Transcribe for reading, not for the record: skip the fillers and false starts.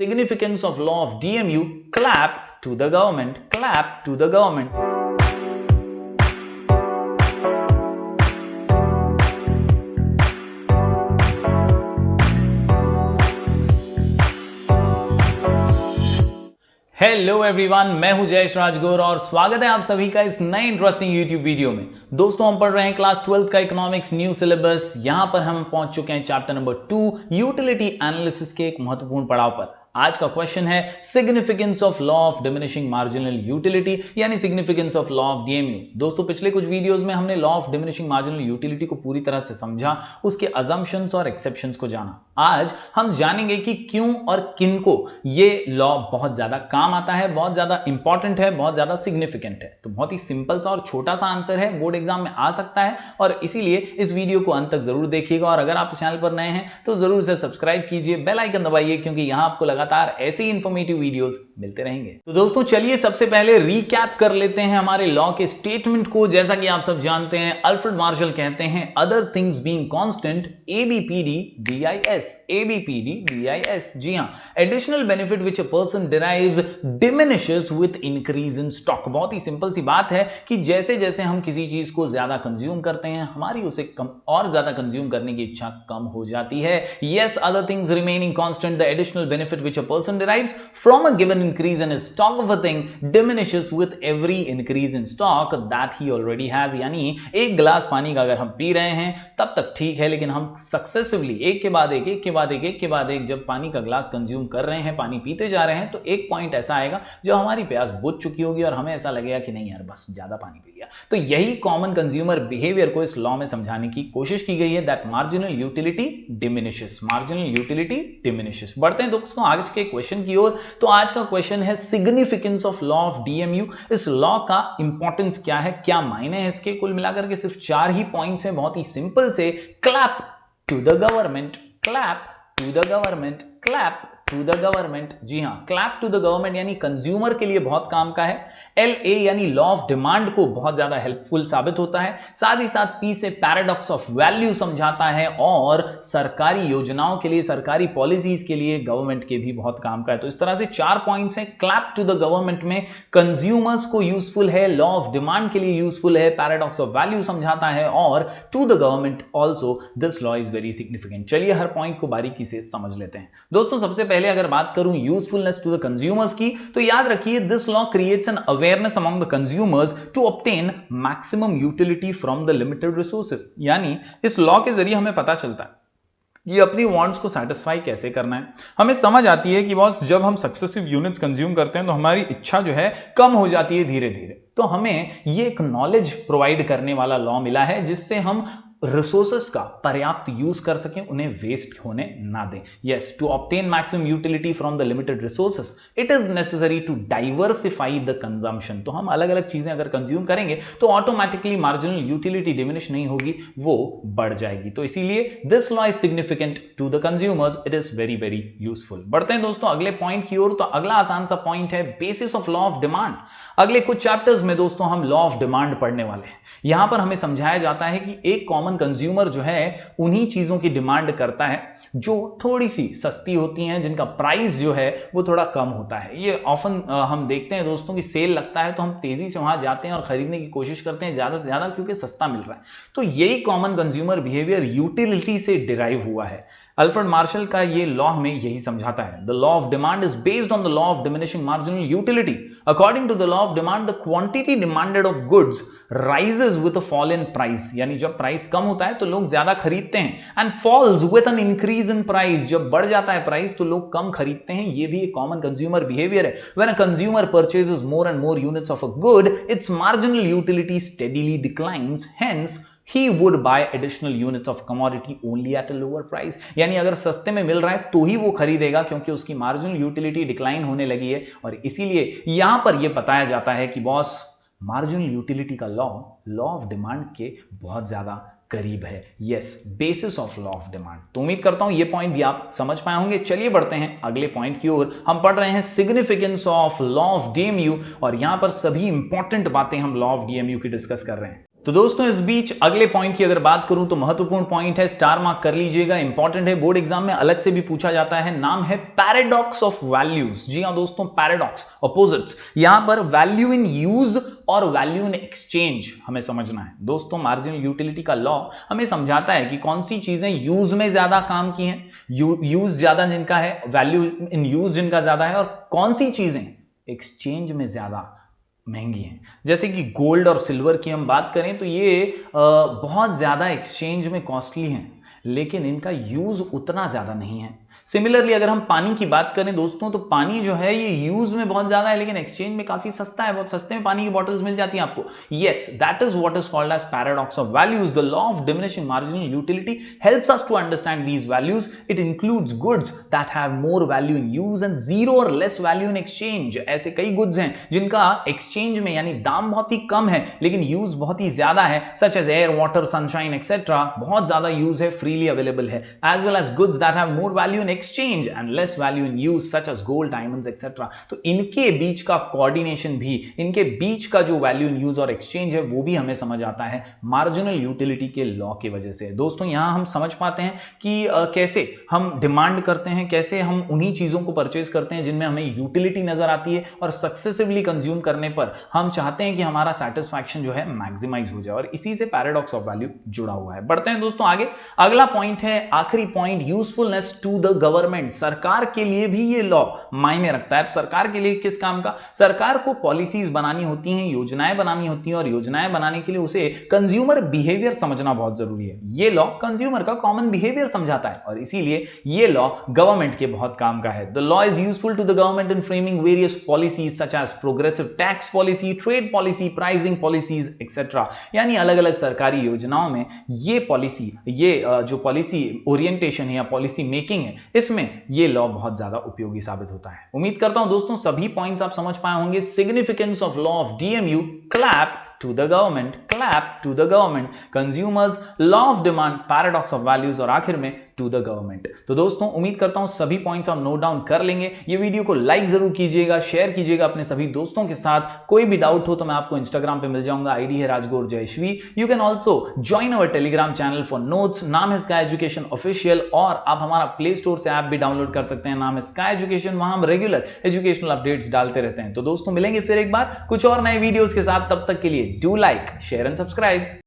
Significance of law of DMU, clap to the government, clap to the government. Hello everyone, मैं हूं जयेश राजगौर और स्वागत है आप सभी का इस नए इंटरेस्टिंग यूट्यूब वीडियो में। दोस्तों, हम पढ़ रहे हैं क्लास 12th का इकोनॉमिक्स न्यू सिलेबस। यहां पर हम पहुंच चुके हैं चैप्टर नंबर 2 यूटिलिटी एनालिसिस के एक महत्वपूर्ण पड़ाव पर। आज का क्वेश्चन है significance of law of diminishing marginal utility यानी significance of law of DMU. दोस्तों, पिछले कुछ वीडियोस में हमने law of diminishing marginal utility को पूरी तरह से समझा, उसके अजम्पशंस और एक्सेप्शंस को जाना। आज हम जानेंगे कि क्यों और किनको ये लॉ बहुत ज्यादा काम आता है, बहुत ज्यादा इंपॉर्टेंट है, बहुत ज्यादा सिग्निफिकेंट है। तो बहुत ही सिंपल सा और छोटा सा आंसर है, बोर्ड एग्जाम में आ सकता है और इसीलिए इस वीडियो को अंत तक जरूर देखिएगा। और अगर आप चैनल पर नए हैं तो जरूर से सब्सक्राइब कीजिए, बेल आइकन दबाइए, क्योंकि यहां आपको लगातार ऐसे ही इंफॉर्मेटिव वीडियोस मिलते रहेंगे। तो दोस्तों, चलिए सबसे पहले रिकैप कर लेते हैं हमारे लॉ के स्टेटमेंट को। जैसा कि आप सब जानते हैं, अल्फ्रेड मार्शल कहते हैं other things being constant ABPD DIS, ABPD DIS। जी हां, additional benefit which a person derives diminishes with increase in stock. बहुत ही सिंपल सी बात है कि जैसे जैसे हम किसी चीज को ज्यादा कंज्यूम करते हैं, हमारी उसे कम और ज्यादा कंज्यूम करने की इच्छा कम हो जाती है। Yes, other things remaining constant, the additional benefit which a person derives from a given increase in stock of a thing diminishes with every increase in stock that he already has। यानी एक गिलास पानी का अगर हम P रहे हैं तब तक ठीक है, लेकिन हम सक्सेसिवली एक के बाद एक जब पानी का गिलास कंज्यूम कर रहे हैं, पानी पीते जा रहे हैं, तो एक पॉइंट ऐसा आएगा जब हमारी प्यास बुझ चुकी होगी और हमें ऐसा लगेगा कि नहीं यार, बस ज्यादा पानी पी लिया। तो यही कॉमन कंज्यूमर बिहेवियर को इस लॉ में समझाने की कोशिश की गई है, that marginal utility diminishes, marginal utility diminishes. बढ़ते हैं दोस्तों आज के क्वेश्चन की ओर। तो आज का क्वेश्चन है significance of law of DMU. इस लॉ का इंपॉर्टेंस क्या है, क्या मायने हैं इसके? कुल मिलाकर के सिर्फ 4 ही पॉइंट्स हैं, बहुत ही सिंपल से। Clap to the government, clap to the government, clap to the government. जी हां, क्लैप टू द गवर्नमेंट यानी कंज्यूमर के लिए बहुत काम का है। LA यानी लॉ ऑफ डिमांड को बहुत ज्यादा हेल्पफुल साबित होता है। साथ ही साथ P से पैराडॉक्स ऑफ वैल्यू समझाता है और सरकारी योजनाओं के लिए, सरकारी पॉलिसीज के लिए गवर्नमेंट के भी बहुत काम का है। तो इस तरह से 4 पॉइंट्स हैं। क्लैप टू द गवर्नमेंट में कंज्यूमर्स को यूजफुल है, लॉ ऑफ डिमांड के लिए यूजफुल है, पैराडॉक्स ऑफ वैल्यू समझाता है, और to the government also this law is very significant. चलिए हर पॉइंट को बारीकी से समझ लेते हैं। दोस्तों, सबसे पहले अगर बात करूं यूजफुलनेस टू द कंज्यूमर्स की, तो याद रखिए this law creates an awareness among the consumers to obtain maximum utility from the limited resources. यानी इस लॉ के जरिए हमें पता चलता है ये अपनी वांट्स को सेटिस्फाई कैसे करना है। हमें समझ आती है कि बॉस, जब हम सक्सेसिव यूनिट्स कंज्यूम करते हैं तो हमारी इच्छा जो है कम हो जाती है धीरे धीरे। तो हमें ये एक नॉलेज प्रोवाइड करने वाला लॉ मिला है जिससे हम रिसोर्सेस का पर्याप्त यूज कर सकें, उन्हें वेस्ट होने ना दें। Yes, to obtain maximum utility from the limited resources it is necessary to diversify the consumption. तो हम अलग अलग चीजें अगर कंज्यूम करेंगे तो ऑटोमेटिकली मार्जिनल यूटिलिटी डिमिनिश नहीं होगी, वो बढ़ जाएगी। तो इसीलिए this law is significant to the consumers, it is very very useful. बढ़ते हैं दोस्तों अगले पॉइंट की ओर। तो अगला आसान सा पॉइंट है basis of law of demand. अगले कुछ चैप्टर्स में दोस्तों हम लॉ ऑफ डिमांड पढ़ने वाले हैं। यहां पर हमें समझाया जाता है कि एक कॉमन कंज्यूमर जो है उन्हीं चीजों की डिमांड करता है जो थोड़ी सी सस्ती होती हैं, जिनका प्राइस जो है वो थोड़ा कम होता है। ये ऑफन हम देखते हैं दोस्तों कि सेल लगता है तो हम तेजी से वहां जाते हैं और खरीदने की कोशिश करते हैं ज्यादा से ज्यादा, क्योंकि सस्ता मिल रहा है। तो यही कॉमन कंज्यूमर बिहेवियर यूटिलिटी से डिराइव हुआ है। अल्फ्रेड मार्शल का ये लॉ हमें यही समझाता है। The law of demand is based on the law of diminishing marginal utility. According to the law of demand the quantity demanded of goods rises with a fall in price. यानी जब price कम होता है तो लोग ज्यादा खरीदते हैं, and falls with an increase in price. जब बढ़ जाता है प्राइस तो लोग कम खरीदते हैं। ये भी एक कॉमन कंज्यूमर बिहेवियर है। When a consumer purchases more and more units of a good, it's marginal utility steadily declines, hence he would buy additional units of commodity only at a lower price। यानी अगर सस्ते में मिल रहा है तो ही वो खरीदेगा, क्योंकि उसकी मार्जिनल यूटिलिटी डिक्लाइन होने लगी है। और इसीलिए यहां पर यह बताया जाता है कि बॉस, मार्जिनल यूटिलिटी का लॉ ऑफ डिमांड के बहुत ज्यादा करीब है। Yes, basis of law of demand. तो उम्मीद करता हूं ये पॉइंट भी आप समझ पाए होंगे। चलिए बढ़ते हैं अगले पॉइंट की ओर। हम पढ़ रहे हैं significance of law of DMU, और यहां पर सभी इंपॉर्टेंट बातें हम लॉ ऑफ डीएमयू की डिस्कस कर रहे हैं। तो दोस्तों इस बीच अगले पॉइंट की अगर बात करूं तो महत्वपूर्ण पॉइंट है, स्टार मार्क कर लीजिएगा, इंपॉर्टेंट है, बोर्ड एग्जाम में अलग से भी पूछा जाता है। नाम है पैराडॉक्स ऑफ वैल्यूज। जी हां दोस्तों, पैराडॉक्स, अपोजिट्स। यहां पर वैल्यू इन यूज और वैल्यू इन एक्सचेंज हमें समझना है। दोस्तों मार्जिनल यूटिलिटी का लॉ हमें समझाता है कि कौन सी चीजें यूज में ज्यादा काम की हैं, यूज ज्यादा जिनका है, वैल्यू इन यूज जिनका ज्यादा है, और कौन सी चीजें एक्सचेंज में ज्यादा महंगी हैं। जैसे कि गोल्ड और सिल्वर की हम बात करें तो ये बहुत ज्यादा एक्सचेंज में कॉस्टली हैं, लेकिन इनका यूज उतना ज्यादा नहीं है। सिमिलरली अगर हम पानी की बात करें दोस्तों, तो पानी जो है ये यूज में बहुत ज्यादा है, लेकिन एक्सचेंज में काफी सस्ता है, बहुत सस्ते में पानी की बॉटल्स मिल जाती हैं आपको। Yes, that is what is called as paradox of values. The law of diminishing marginal utility helps us to understand these values. It includes goods that have more value in use and zero or less value in exchange. ऐसे कई goods हैं जिनका exchange में यानी दाम बहुत ही कम है, लेकिन यूज बहुत ही ज्यादा है, such as air, water, sunshine etcetera. बहुत ज्यादा यूज है, फ्रीली अवेलेबल है। As well as goods that have more value in exchange and less value in use such as gold, diamonds etcetera. तो इनके बीच का कोऑर्डिनेशन भी, इनके बीच का जो वैल्यू इन यूज और एक्सचेंज है वो भी हमें समझ आता है मार्जिनल यूटिलिटी के लॉ की वजह से। दोस्तों यहां हम समझ पाते हैं कि कैसे हम डिमांड करते हैं, कैसे हम उन्हीं चीजों को परचेज करते हैं जिनमें हमें यूटिलिटी नजर आती है, और सक्सेसिवली कंज्यूम करने पर हम चाहते हैं कि हमारा सेटिस्फैक्शन जो है मैक्सिमाइज हो जाए, और इसी से पैराडॉक्स ऑफ वैल्यू जुड़ा हुआ है। बढ़ते हैं दोस्तों आगे। अगला पॉइंट है, आखिरी point, usefulness to the government. सरकार के लिए भी ये लॉ मायने रखता है। सरकार के लिए किस काम का? सरकार को पॉलिसीज बनानी होती हैं, योजनाएं बनानी होती हैं, और योजनाएं बनाने के लिए उसे कंज्यूमर बिहेवियर समझना बहुत जरूरी है। ये लॉ कंज्यूमर का कॉमन बिहेवियर समझाता है, और इसीलिए ये लॉ गवर्नमेंट के बहुत काम का है। The law is useful to the government in framing various policies such as progressive tax policy, trade policy, pricing policies etcetera. यानी अलग अलग सरकारी योजनाओं में ये पॉलिसी, ये जो पॉलिसी ओरिएंटेशन है या पॉलिसी मेकिंग है, इसमें ये लॉ बहुत ज्यादा उपयोगी साबित होता है। उम्मीद करता हूं दोस्तों सभी पॉइंट्स आप समझ पाए होंगे। Significance of law of DMU, clap to the government, clap to the government, consumers, law of demand, paradox of values, और आखिर में to the government। तो दोस्तों उम्मीद करता हूं सभी पॉइंट्स आप नोट डाउन कर लेंगे। ये वीडियो को लाइक जरूर कीजिएगा, शेयर कीजिएगा अपने सभी दोस्तों के साथ। कोई भी डाउट हो तो मैं आपको इंस्टाग्राम पे मिल जाऊंगा, आईडी है Rajgaur Jayashwi. You can also join our Telegram channel for notes, नाम है स्काई एजुकेशन ऑफिशियल, और आप हमारा प्ले स्टोर से ऐप भी डाउनलोड कर सकते हैं, नाम है स्काई एजुकेशन। वहां हम रेगुलर एजुकेशनल अपडेट्स डालते रहते हैं। तो दोस्तों मिलेंगे फिर एक बार कुछ और नए वीडियोस के साथ, तब तक के लिए do like, share and subscribe.